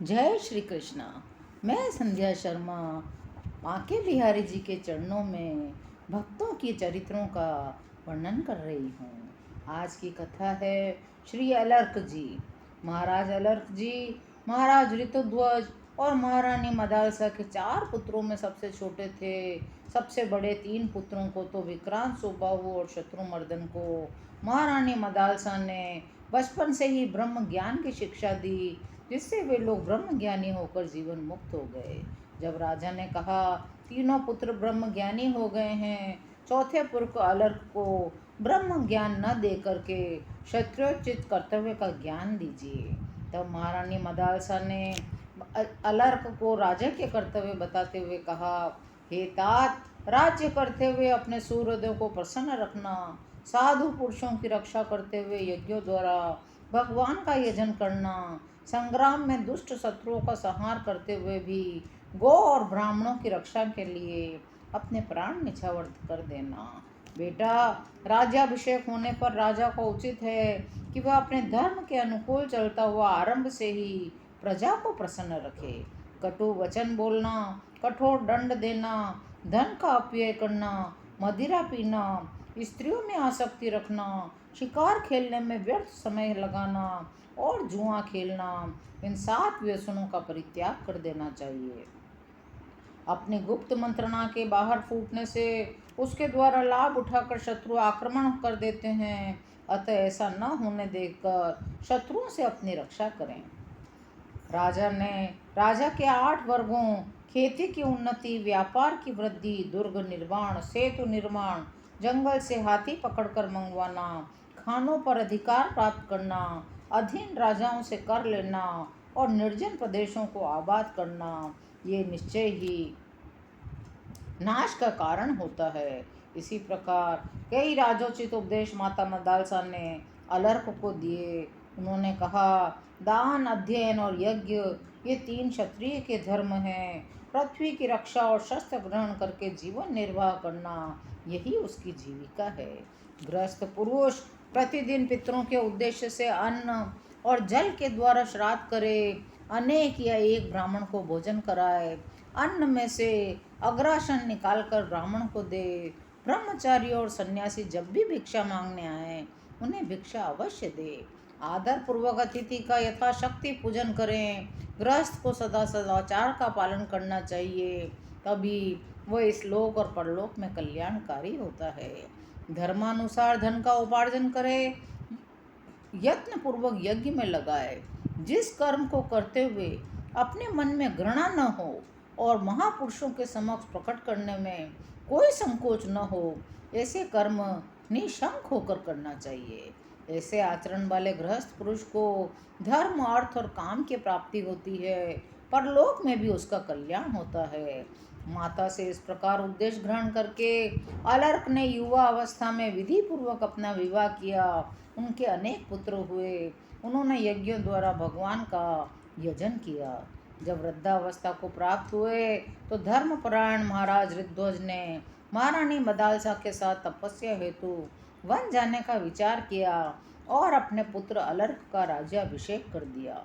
जय श्री कृष्णा। मैं संध्या शर्मा बांके बिहारी जी के चरणों में भक्तों के चरित्रों का वर्णन कर रही हूँ। आज की कथा है श्री अलर्क जी। महाराज अलर्क जी महाराज ऋतुध्वज और महारानी मदालसा के 4 पुत्रों में सबसे छोटे थे। सबसे बड़े 3 पुत्रों को तो विक्रांत सुबाहु और शत्रुमर्दन को महारानी मदालसा ने बचपन से ही ब्रह्म ज्ञान की शिक्षा दी, जिससे वे लोग ब्रह्म ज्ञानी होकर जीवन मुक्त हो गए। जब राजा ने कहा, तीनों पुत्र ब्रह्म ज्ञानी हो गए हैं, चौथे पुत्र अलर्क को ब्रह्म ज्ञान न दे करके क्षत्रियोचित कर्तव्य का ज्ञान दीजिए। तब महारानी मदालसा ने अलर्क को राजा के कर्तव्य बताते हुए कहा, हे तात, राज्य करते हुए अपने सूर्योदय को प्रसन्न रखना, साधु पुरुषों की रक्षा करते हुए यज्ञों द्वारा भगवान का यजन करना, संग्राम में दुष्ट शत्रुओं का संहार करते हुए भी गौ और ब्राह्मणों की रक्षा के लिए अपने प्राण निछावर कर देना। बेटा, राज्याभिषेक होने पर राजा को उचित है कि वह अपने धर्म के अनुकूल चलता हुआ आरंभ से ही प्रजा को प्रसन्न रखे। कटु वचन बोलना, कठोर दंड देना, धन का अपव्यय करना, मदिरा पीना, स्त्रियों में आसक्ति रखना, शिकार खेलने में व्यर्थ समय लगाना और जुआ खेलना, इन 7 व्यसनों का परित्याग कर देना चाहिए। अपनी गुप्त मंत्रणा के बाहर फूटने से उसके द्वारा लाभ उठाकर शत्रु आक्रमण कर देते हैं, अतः ऐसा न होने देकर शत्रुओं से अपनी रक्षा करें। राजा के 8 वर्गों, खेती की उन्नति, व्यापार की वृद्धि, दुर्ग निर्माण, सेतु निर्माण, जंगल से हाथी पकड़कर मंगवाना, खानों पर अधिकार प्राप्त करना, अधीन राजाओं से कर लेना और निर्जन प्रदेशों को आबाद करना, ये निश्चय ही नाश का कारण होता है। इसी प्रकार कई राजोचित उपदेश माता मदालसा ने अलर्क को दिए। उन्होंने कहा, दान, अध्ययन और यज्ञ, ये 3 क्षत्रिय के धर्म हैं। पृथ्वी की रक्षा और शस्त्र ग्रहण करके जीवन निर्वाह करना, यही उसकी जीविका है। गृहस्थ पुरुष प्रतिदिन पितरों के उद्देश्य से अन्न और जल के द्वारा श्राद्ध करे, अनेक या एक ब्राह्मण को भोजन कराए, अन्न में से अग्रासन निकालकर ब्राह्मण को दे। ब्रह्मचारी और सन्यासी जब भी भिक्षा मांगने आए, उन्हें भिक्षा अवश्य दे। आदर पूर्वक अतिथि का यथाशक्ति पूजन करें। गृहस्थ को सदा सदाचार का पालन करना चाहिए, तभी वह इस लोक और परलोक में कल्याणकारी होता है। धर्मानुसार धन का उपार्जन करे, यत्न पूर्वक यज्ञ में लगाए। जिस कर्म को करते हुए अपने मन में घृणा न हो और महापुरुषों के समक्ष प्रकट करने में कोई संकोच न हो, ऐसे कर्म निशंक होकर करना चाहिए। ऐसे आचरण वाले गृहस्थ पुरुष को धर्म, अर्थ और काम की प्राप्ति होती है, परलोक में भी उसका कल्याण होता है। माता से इस प्रकार उपदेश ग्रहण करके अलर्क ने युवा अवस्था में विधि पूर्वक अपना विवाह किया। उनके अनेक पुत्र हुए। उन्होंने यज्ञों द्वारा भगवान का यजन किया। जब वृद्धावस्था को प्राप्त हुए तो धर्मपरायण महाराज ऋतध्वज ने महारानी मदालसा के साथ तपस्या हेतु वन जाने का विचार किया और अपने पुत्र अलर्क का राज्याभिषेक कर दिया।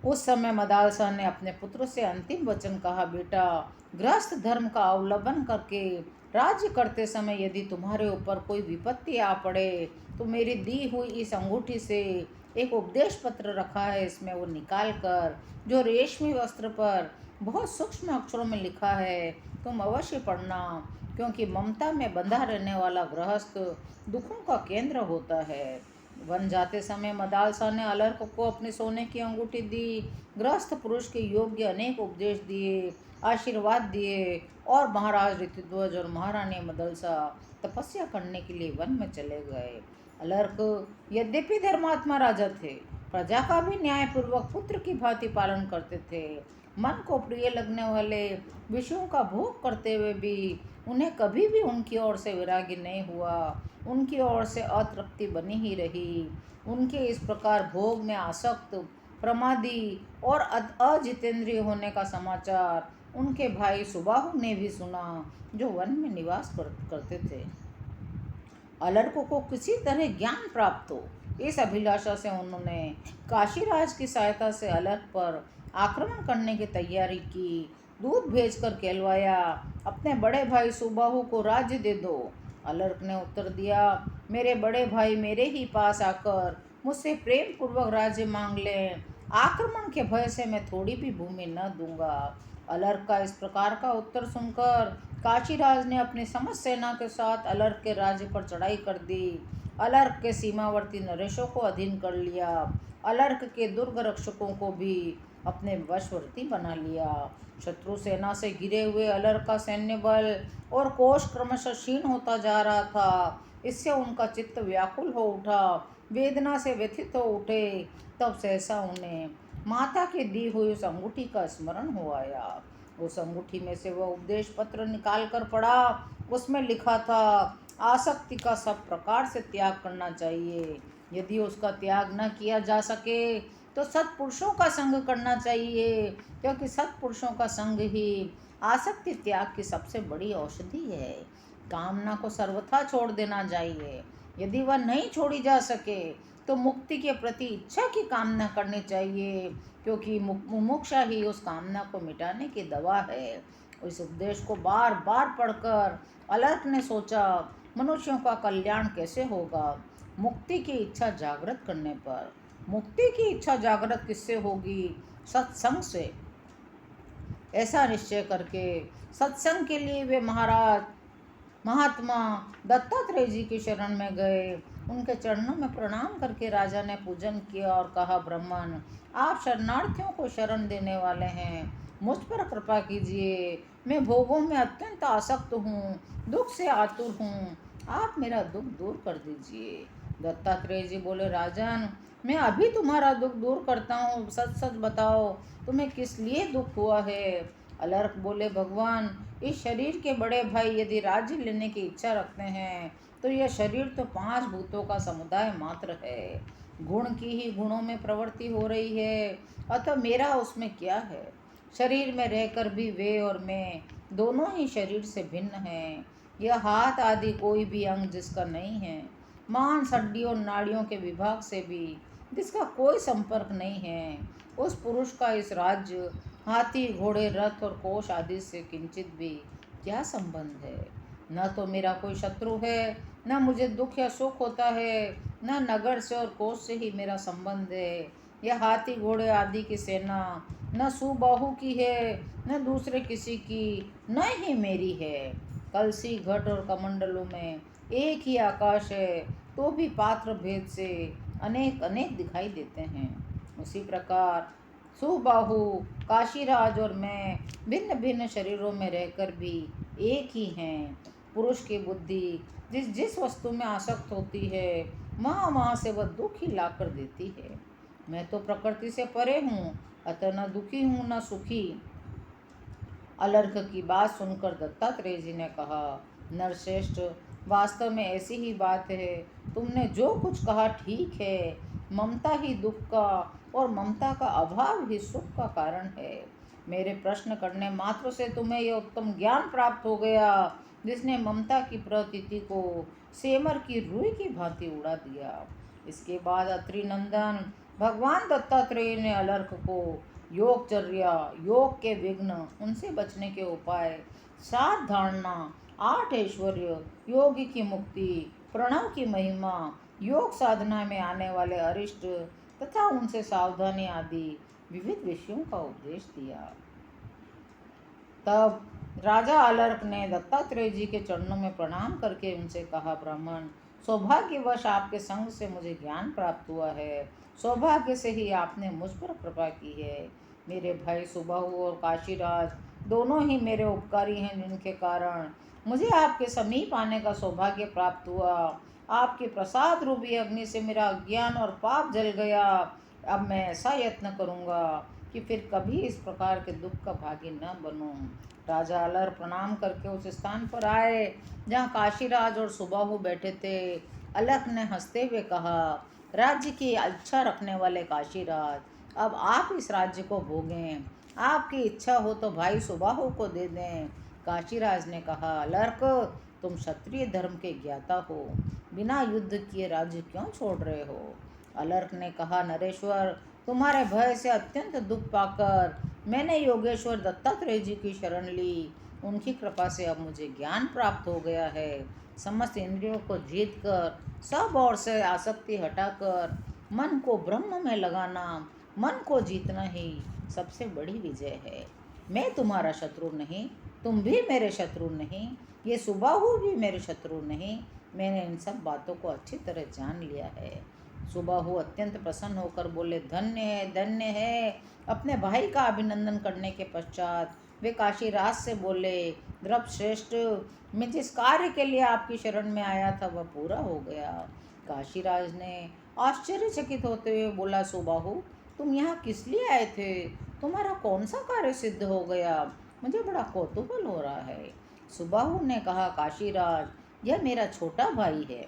उस समय मदालसा ने अपने पुत्र से अंतिम वचन कहा, बेटा, गृहस्थ धर्म का अवलंबन करके राज्य करते समय यदि तुम्हारे ऊपर कोई विपत्ति आ पड़े तो मेरी दी हुई इस अंगूठी से एक उपदेश पत्र रखा है, इसमें वो निकाल कर जो रेशमी वस्त्र पर बहुत सूक्ष्म अक्षरों में लिखा है, तुम अवश्य पढ़ना, क्योंकि ममता में बंधा रहने वाला गृहस्थ दुखों का केंद्र होता है। वन जाते समय मदालसा ने अलर्क को अपने सोने की अंगूठी दी, गृहस्थ पुरुष के योग्य अनेक उपदेश दिए, आशीर्वाद दिए और महाराज ऋतुध्वज और महारानी मदालसा तपस्या करने के लिए वन में चले गए। अलर्क यद्यपि धर्मात्मा राजा थे, प्रजा का भी न्यायपूर्वक पुत्र की भांति पालन करते थे। मन को प्रिय लगने वाले विषयों का भोग करते हुए भी उन्हें कभी भी उनकी ओर से वैराग्य नहीं हुआ। उनकी ओर से अतृप्ति बनी ही रही। उनके इस प्रकार भोग में आसक्त, प्रमादी और अजितेंद्रिय होने का समाचार उनके भाई सुबाहु ने भी सुना, जो वन में निवास करते थे। अलर्क को किसी तरह ज्ञान प्राप्त हो, इस अभिलाषा से उन्होंने काशीराज की सहायता से अलख पर आक्रमण करने की तैयारी की। दूत भेजकर कहलवाया, अपने बड़े भाई सुबाहु को राज्य दे दो। अलर्क ने उत्तर दिया, मेरे बड़े भाई मेरे ही पास आकर मुझसे प्रेम पूर्वक राज्य मांग लें, आक्रमण के भय से मैं थोड़ी भी भूमि न दूंगा। अलर्क का इस प्रकार का उत्तर सुनकर काशीराज ने अपनी समस्त सेना के साथ अलर्क के राज्य पर चढ़ाई कर दी। अलर्क के सीमावर्ती नरेशों को अधीन कर लिया। अलर्क के दुर्ग रक्षकों को भी अपने वशवर्ती बना लिया। शत्रु सेना से घिरे हुए अलर्क का सैन्य बल और कोष क्रमशः क्षीण होता जा रहा था। इससे उनका चित्त व्याकुल हो उठा, वेदना से व्यथित हो उठे। तब सहसा उन्हें माता की दी हुई उस अंगूठी का स्मरण हो आया। उस अंगूठी में से वह उपदेश पत्र निकाल कर पढ़ा। उसमें लिखा था, आसक्ति का सब प्रकार से त्याग करना चाहिए। यदि उसका त्याग न किया जा सके तो सत्पुरुषों का संग करना चाहिए, क्योंकि सत्पुरुषों का संग ही आसक्ति त्याग की सबसे बड़ी औषधि है। कामना को सर्वथा छोड़ देना चाहिए। यदि वह नहीं छोड़ी जा सके तो मुक्ति के प्रति इच्छा की कामना करनी चाहिए, क्योंकि मुमुक्षा ही उस कामना को मिटाने की दवा है। इस उपदेश को बार बार पढ़कर अलर्क ने सोचा, मनुष्यों का कल्याण कैसे होगा? मुक्ति की इच्छा जागृत करने पर। मुक्ति की इच्छा जागृत किससे होगी? सत्संग से। ऐसा निश्चय करके सत्संग के लिए वे महात्मा दत्तात्रेय जी की शरण में गए। उनके चरणों में प्रणाम करके राजा ने पूजन किया और कहा, ब्राह्मण, आप शरणार्थियों को शरण देने वाले हैं, मुझ पर कृपा कीजिए। मैं भोगों में अत्यंत आसक्त हूँ, दुख से आतुर हूँ, आप मेरा दुख दूर कर दीजिए। दत्तात्रेय जी बोले, राजन, मैं अभी तुम्हारा दुख दूर करता हूँ, सच सच बताओ तुम्हें किस लिए दुख हुआ है? अलर्क बोले, भगवान, इस शरीर के बड़े भाई यदि राज्य लेने की इच्छा रखते हैं तो यह शरीर तो 5 भूतों का समुदाय मात्र है। गुण की ही गुणों में प्रवृत्ति हो रही है, अतः मेरा उसमें क्या है? शरीर में रहकर भी वे और मैं दोनों ही शरीर से भिन्न हैं। यह हाथ आदि कोई भी अंग जिसका नहीं है, मांस हड्डियों नाड़ियों के विभाग से भी जिसका कोई संपर्क नहीं है, उस पुरुष का इस राज्य, हाथी घोड़े रथ और कोष आदि से किंचित भी क्या संबंध है? न तो मेरा कोई शत्रु है, न मुझे दुख या सुख होता है, न नगर से और कोष से ही मेरा संबंध है। यह हाथी घोड़े आदि की सेना न सुबाहु की है, न दूसरे किसी की, न ही मेरी है। कलसी घट और कमंडलों में एक ही आकाश है, तो भी पात्र भेद से अनेक अनेक दिखाई देते हैं। उसी प्रकार सुबाहु, काशीराज और मैं भिन्न भिन्न शरीरों में रहकर भी एक ही हैं। पुरुष की बुद्धि जिस जिस वस्तु में आसक्त होती है, वहाँ वहाँ से वह दुख ही ला कर देती है। मैं तो प्रकृति से परे हूँ, अतः न दुखी हूँ न सुखी। अलर्क की बात सुनकर दत्तात्रेय जी ने कहा, नरश्रेष्ठ, वास्तव में ऐसी ही बात है। तुमने जो कुछ कहा ठीक है। ममता ही दुख का और ममता का अभाव ही सुख का कारण है। मेरे प्रश्न करने मात्र से तुम्हें यह उत्तम ज्ञान प्राप्त हो गया, जिसने ममता की प्रतीति को सेमर की रुई की भांति उड़ा दिया। इसके बाद अत्रि नंदन भगवान दत्तात्रेय ने अलर्क को योगचर्या, योग के विघ्न, उनसे बचने के उपाय, 7 धारणा, 8 ऐश्वर्य, योगी की मुक्ति, प्रणव की महिमा, योग साधना में आने वाले अरिष्ट तथा उनसे सावधानी आदि विविध विषयों का उपदेश दिया। तब राजा अलर्क ने दत्तात्रेय जी के चरणों में प्रणाम करके उनसे कहा, ब्राह्मण, सौभाग्यवश आपके संग से मुझे ज्ञान प्राप्त हुआ है। सौभाग्य से ही आपने मुझ पर कृपा की है। मेरे भाई सुबाहु और काशीराज दोनों ही मेरे उपकारी हैं, जिनके कारण मुझे आपके समीप आने का सौभाग्य प्राप्त हुआ। आपके प्रसाद रूपी अग्नि से मेरा अज्ञान और पाप जल गया। अब मैं ऐसा यत्न करूँगा कि फिर कभी इस प्रकार के दुख का भागी न बनूं। राजा अलर प्रणाम करके उस स्थान पर आए जहाँ काशीराज और सुबाहु बैठे थे। अलक ने हंसते हुए कहा, राज्य की इच्छा रखने वाले काशीराज, अब आप इस राज्य को भोगें। आपकी इच्छा हो तो भाई सुबाहु को दे दें। काशीराज ने कहा, अलर्क, तुम क्षत्रिय धर्म के ज्ञाता हो, बिना युद्ध किए राज्य क्यों छोड़ रहे हो? अलर्क ने कहा, नरेश्वर, तुम्हारे भय से अत्यंत दुख पाकर मैंने योगेश्वर दत्तात्रेय जी की शरण ली। उनकी कृपा से अब मुझे ज्ञान प्राप्त हो गया है। समस्त इंद्रियों को जीत कर, सब ओर से आसक्ति हटाकर मन को ब्रह्म में लगाना, मन को जीतना ही सबसे बड़ी विजय है। मैं तुम्हारा शत्रु नहीं, तुम भी मेरे शत्रु नहीं, ये सुबाहु भी मेरे शत्रु नहीं। मैंने इन सब बातों को अच्छी तरह जान लिया है। सुबाहु अत्यंत प्रसन्न होकर बोले, धन्य है। अपने भाई का अभिनंदन करने के पश्चात वे काशीराज से बोले, द्रप श्रेष्ठ, मैं जिस कार्य के लिए आपकी शरण में आया था वह पूरा हो गया। काशीराज ने आश्चर्यचकित होते हुए बोला, सुबाहु, तुम यहाँ किस लिए आए थे? तुम्हारा कौन सा कार्य सिद्ध हो गया? मुझे बड़ा कौतूहल हो रहा है। सुबाहु ने कहा, काशीराज, यह मेरा छोटा भाई है।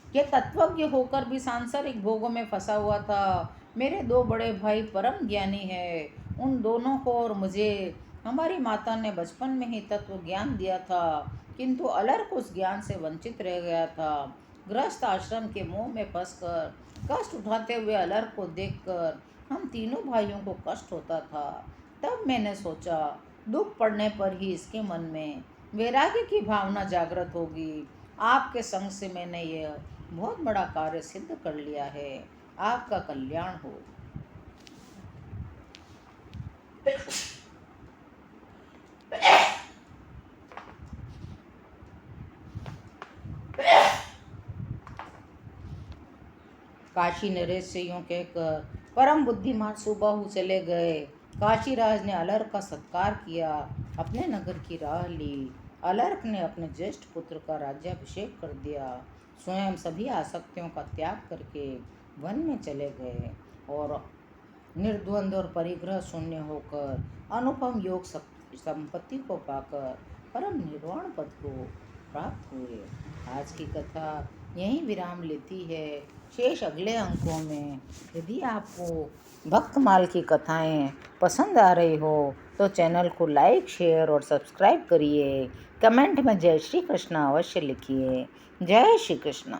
यह तत्वज्ञ होकर भी सांसारिक भोगों में फंसा हुआ था। मेरे दो बड़े भाई परम ज्ञानी हैं। उन दोनों को और मुझे हमारी माता ने बचपन में ही तत्व ज्ञान दिया था, किंतु अलर्क उस ज्ञान से वंचित रह गया था। गृहस्थ आश्रम के मुंह में फंसकर कष्ट उठाते हुए अलर्क को देखकर हम तीनों भाइयों को कष्ट होता था। तब मैंने सोचा, दुख पड़ने पर ही इसके मन में वैराग्य की भावना जागृत होगी। आपके संग से मैंने यह बहुत बड़ा कार्य सिद्ध कर लिया है। आपका कल्याण हो। काशी नरेश से यूं कहकर परम बुद्धिमान सुबाहु चले गए। काशीराज ने अलर्क का सत्कार किया, अपने नगर की राह ली। अलर्क ने अपने ज्येष्ठ पुत्र का राज्याभिषेक कर दिया। स्वयं सभी आसक्तियों का त्याग करके वन में चले गए और निर्द्वंद और परिग्रह शून्य होकर अनुपम योग संपत्ति को पाकर परम निर्वाण पद को प्राप्त हुए। आज की कथा यहीं विराम लेती है। शेष अगले अंकों में। यदि आपको भक्तमाल की कथाएं पसंद आ रही हो तो चैनल को लाइक, शेयर और सब्सक्राइब करिए। कमेंट में जय श्री कृष्ण अवश्य लिखिए। जय श्री कृष्ण।